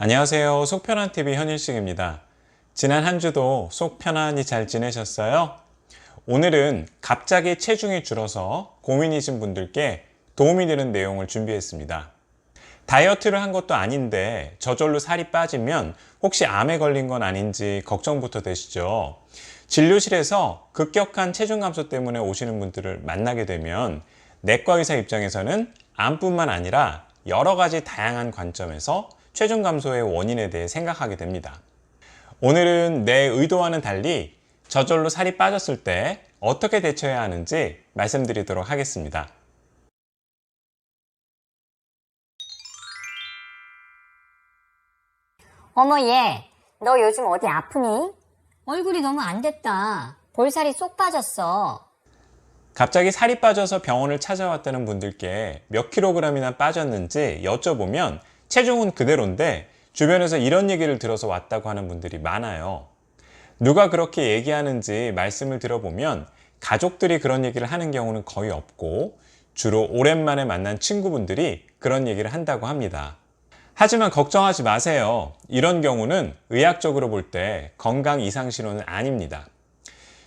안녕하세요. 속편한TV 현일식입니다. 지난 한 주도 속 편안히 잘 지내셨어요? 오늘은 갑자기 체중이 줄어서 고민이신 분들께 도움이 되는 내용을 준비했습니다. 다이어트를 한 것도 아닌데 저절로 살이 빠지면 혹시 암에 걸린 건 아닌지 걱정부터 되시죠? 진료실에서 급격한 체중 감소 때문에 오시는 분들을 만나게 되면 내과 의사 입장에서는 암뿐만 아니라 여러 가지 다양한 관점에서 체중 감소의 원인에 대해 생각하게 됩니다. 오늘은 내 의도와는 달리 저절로 살이 빠졌을 때 어떻게 대처해야 하는지 말씀드리도록 하겠습니다. 어머 얘, 너 요즘 어디 아프니? 얼굴이 너무 안 됐다. 볼살이 쏙 빠졌어. 갑자기 살이 빠져서 병원을 찾아왔다는 분들께 몇 킬로그램이나 빠졌는지 여쭤보면 체중은 그대로인데 주변에서 이런 얘기를 들어서 왔다고 하는 분들이 많아요. 누가 그렇게 얘기하는지 말씀을 들어보면 가족들이 그런 얘기를 하는 경우는 거의 없고 주로 오랜만에 만난 친구분들이 그런 얘기를 한다고 합니다. 하지만 걱정하지 마세요. 이런 경우는 의학적으로 볼 때 건강 이상 신호는 아닙니다.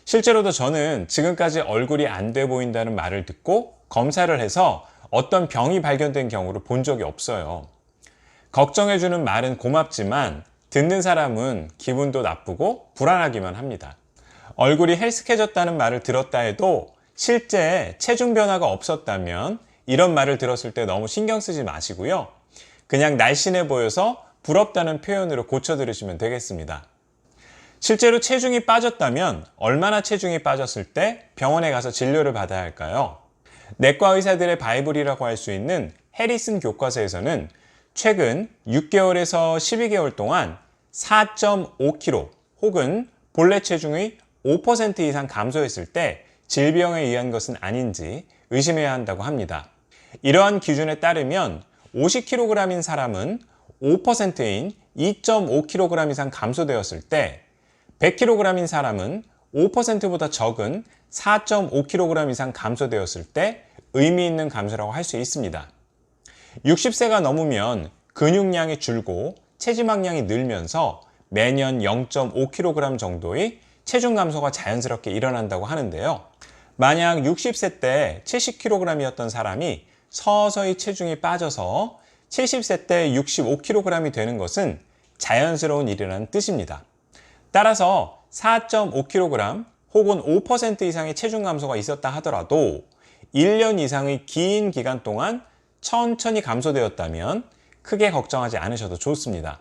실제로도 저는 지금까지 얼굴이 안 돼 보인다는 말을 듣고 검사를 해서 어떤 병이 발견된 경우를 본 적이 없어요. 걱정해주는 말은 고맙지만 듣는 사람은 기분도 나쁘고 불안하기만 합니다. 얼굴이 헬스케졌다는 말을 들었다 해도 실제 체중 변화가 없었다면 이런 말을 들었을 때 너무 신경 쓰지 마시고요. 그냥 날씬해 보여서 부럽다는 표현으로 고쳐 들으시면 되겠습니다. 실제로 체중이 빠졌다면 얼마나 체중이 빠졌을 때 병원에 가서 진료를 받아야 할까요? 내과 의사들의 바이블이라고 할 수 있는 해리슨 교과서에서는 최근 6개월에서 12개월 동안 4.5kg 혹은 본래 체중의 5% 이상 감소했을 때 질병에 의한 것은 아닌지 의심해야 한다고 합니다. 이러한 기준에 따르면 50kg인 사람은 5%인 2.5kg 이상 감소되었을 때 100kg인 사람은 5%보다 적은 4.5kg 이상 감소되었을 때 의미 있는 감소라고 할 수 있습니다. 60세가 넘으면 근육량이 줄고 체지방량이 늘면서 매년 0.5kg 정도의 체중 감소가 자연스럽게 일어난다고 하는데요. 만약 60세 때 70kg이었던 사람이 서서히 체중이 빠져서 70세 때 65kg이 되는 것은 자연스러운 일이라는 뜻입니다. 따라서 4.5kg 혹은 5% 이상의 체중 감소가 있었다 하더라도 1년 이상의 긴 기간 동안 천천히 감소되었다면 크게 걱정하지 않으셔도 좋습니다.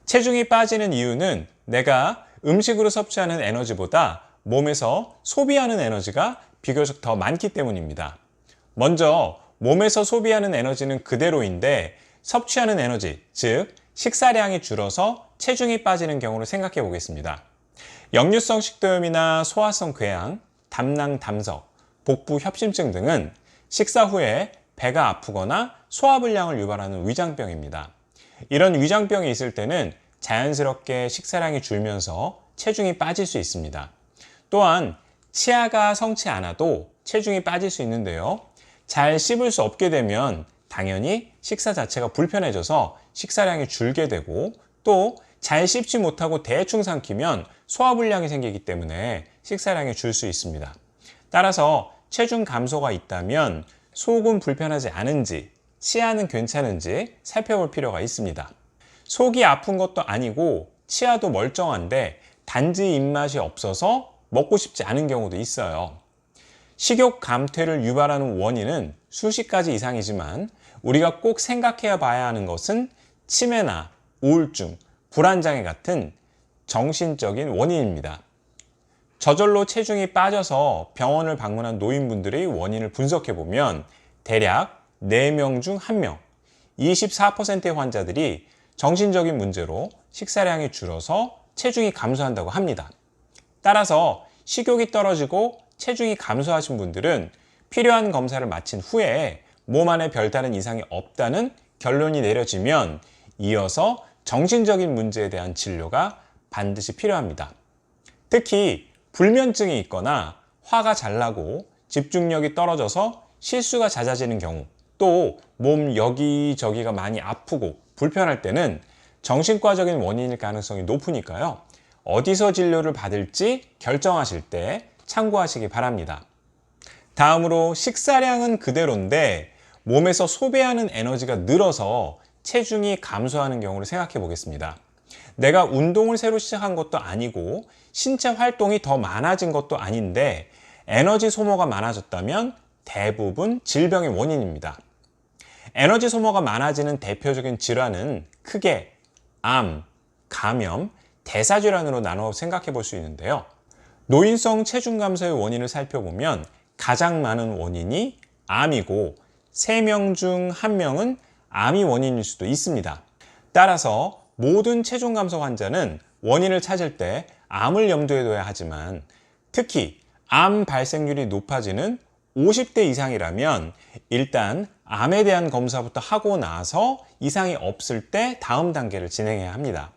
체중이 빠지는 이유는 내가 음식으로 섭취하는 에너지보다 몸에서 소비하는 에너지가 비교적 더 많기 때문입니다. 먼저 몸에서 소비하는 에너지는 그대로인데 섭취하는 에너지, 즉 식사량이 줄어서 체중이 빠지는 경우를 생각해 보겠습니다. 역류성 식도염이나 소화성 궤양, 담낭 담석, 복부 협심증 등은 식사 후에 배가 아프거나 소화불량을 유발하는 위장병입니다. 이런 위장병이 있을 때는 자연스럽게 식사량이 줄면서 체중이 빠질 수 있습니다. 또한 치아가 성치 않아도 체중이 빠질 수 있는데요. 잘 씹을 수 없게 되면 당연히 식사 자체가 불편해져서 식사량이 줄게 되고 또 잘 씹지 못하고 대충 삼키면 소화불량이 생기기 때문에 식사량이 줄 수 있습니다. 따라서 체중 감소가 있다면 속은 불편하지 않은지, 치아는 괜찮은지 살펴볼 필요가 있습니다. 속이 아픈 것도 아니고 치아도 멀쩡한데 단지 입맛이 없어서 먹고 싶지 않은 경우도 있어요. 식욕 감퇴를 유발하는 원인은 수십 가지 이상이지만 우리가 꼭 생각해 봐야 하는 것은 치매나 우울증, 불안장애 같은 정신적인 원인입니다. 저절로 체중이 빠져서 병원을 방문한 노인분들의 원인을 분석해 보면 대략 4명 중 1명, 24%의 환자들이 정신적인 문제로 식사량이 줄어서 체중이 감소한다고 합니다. 따라서 식욕이 떨어지고 체중이 감소하신 분들은 필요한 검사를 마친 후에 몸 안에 별다른 이상이 없다는 결론이 내려지면 이어서 정신적인 문제에 대한 진료가 반드시 필요합니다. 특히 불면증이 있거나 화가 잘 나고 집중력이 떨어져서 실수가 잦아지는 경우, 또 몸 여기저기가 많이 아프고 불편할 때는 정신과적인 원인일 가능성이 높으니까요. 어디서 진료를 받을지 결정하실 때 참고하시기 바랍니다. 다음으로 식사량은 그대로인데 몸에서 소비하는 에너지가 늘어서 체중이 감소하는 경우를 생각해 보겠습니다. 내가 운동을 새로 시작한 것도 아니고 신체 활동이 더 많아진 것도 아닌데 에너지 소모가 많아졌다면 대부분 질병의 원인입니다. 에너지 소모가 많아지는 대표적인 질환은 크게 암, 감염, 대사질환으로 나눠 생각해 볼 수 있는데요. 노인성 체중 감소의 원인을 살펴보면 가장 많은 원인이 암이고 3명 중 1명은 암이 원인일 수도 있습니다. 따라서 모든 체중 감소 환자는 원인을 찾을 때 암을 염두에 둬야 하지만 특히 암 발생률이 높아지는 50대 이상이라면 일단 암에 대한 검사부터 하고 나서 이상이 없을 때 다음 단계를 진행해야 합니다.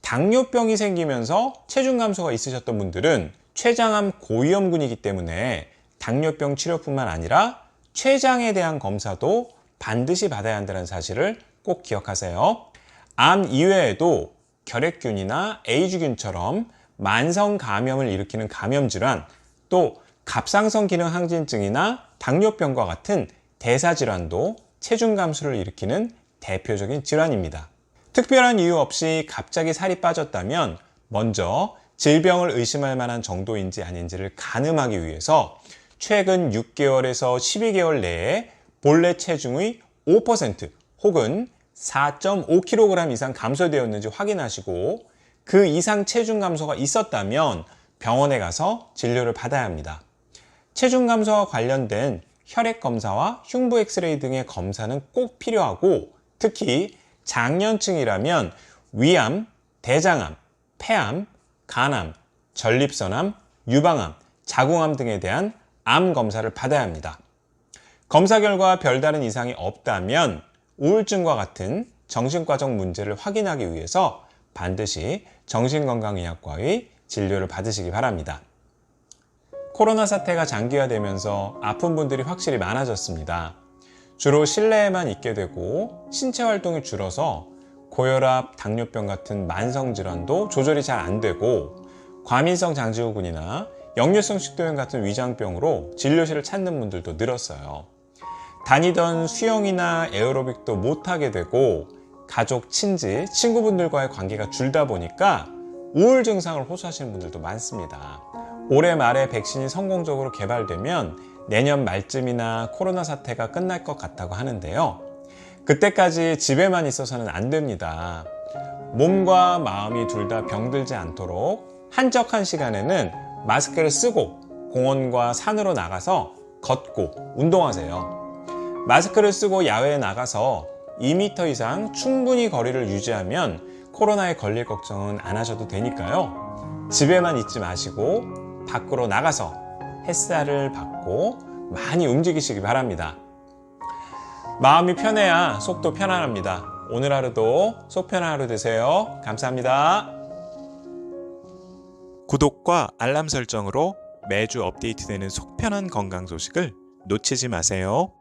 당뇨병이 생기면서 체중 감소가 있으셨던 분들은 췌장암 고위험군이기 때문에 당뇨병 치료뿐만 아니라 췌장에 대한 검사도 반드시 받아야 한다는 사실을 꼭 기억하세요. 암 이외에도 결핵균이나 A주균처럼 만성 감염을 일으키는 감염질환, 또 갑상선 기능 항진증이나 당뇨병과 같은 대사질환도 체중 감소를 일으키는 대표적인 질환입니다. 특별한 이유 없이 갑자기 살이 빠졌다면 먼저 질병을 의심할 만한 정도인지 아닌지를 가늠하기 위해서 최근 6개월에서 12개월 내에 본래 체중의 5% 혹은 4.5kg 이상 감소되었는지 확인하시고 그 이상 체중 감소가 있었다면 병원에 가서 진료를 받아야 합니다. 체중 감소와 관련된 혈액 검사와 흉부 엑스레이 등의 검사는 꼭 필요하고 특히 장년층이라면 위암, 대장암, 폐암, 간암, 전립선암, 유방암, 자궁암 등에 대한 암 검사를 받아야 합니다. 검사 결과 별다른 이상이 없다면 우울증과 같은 정신과적 문제를 확인하기 위해서 반드시 정신건강의학과의 진료를 받으시기 바랍니다. 코로나 사태가 장기화되면서 아픈 분들이 확실히 많아졌습니다. 주로 실내에만 있게 되고 신체 활동이 줄어서 고혈압, 당뇨병 같은 만성질환도 조절이 잘 안 되고 과민성 장지후군이나 역류성 식도염 같은 위장병으로 진료실을 찾는 분들도 늘었어요. 다니던 수영이나 에어로빅도 못하게 되고 가족, 친지, 친구분들과의 관계가 줄다 보니까 우울 증상을 호소하시는 분들도 많습니다. 올해 말에 백신이 성공적으로 개발되면 내년 말쯤이나 코로나 사태가 끝날 것 같다고 하는데요. 그때까지 집에만 있어서는 안 됩니다. 몸과 마음이 둘 다 병들지 않도록 한적한 시간에는 마스크를 쓰고 공원과 산으로 나가서 걷고 운동하세요. 마스크를 쓰고 야외에 나가서 2m 이상 충분히 거리를 유지하면 코로나에 걸릴 걱정은 안 하셔도 되니까요. 집에만 있지 마시고 밖으로 나가서 햇살을 받고 많이 움직이시기 바랍니다. 마음이 편해야 속도 편안합니다. 오늘 하루도 속 편한 하루 되세요. 감사합니다. 구독과 알람 설정으로 매주 업데이트되는 속 편한 건강 소식을 놓치지 마세요.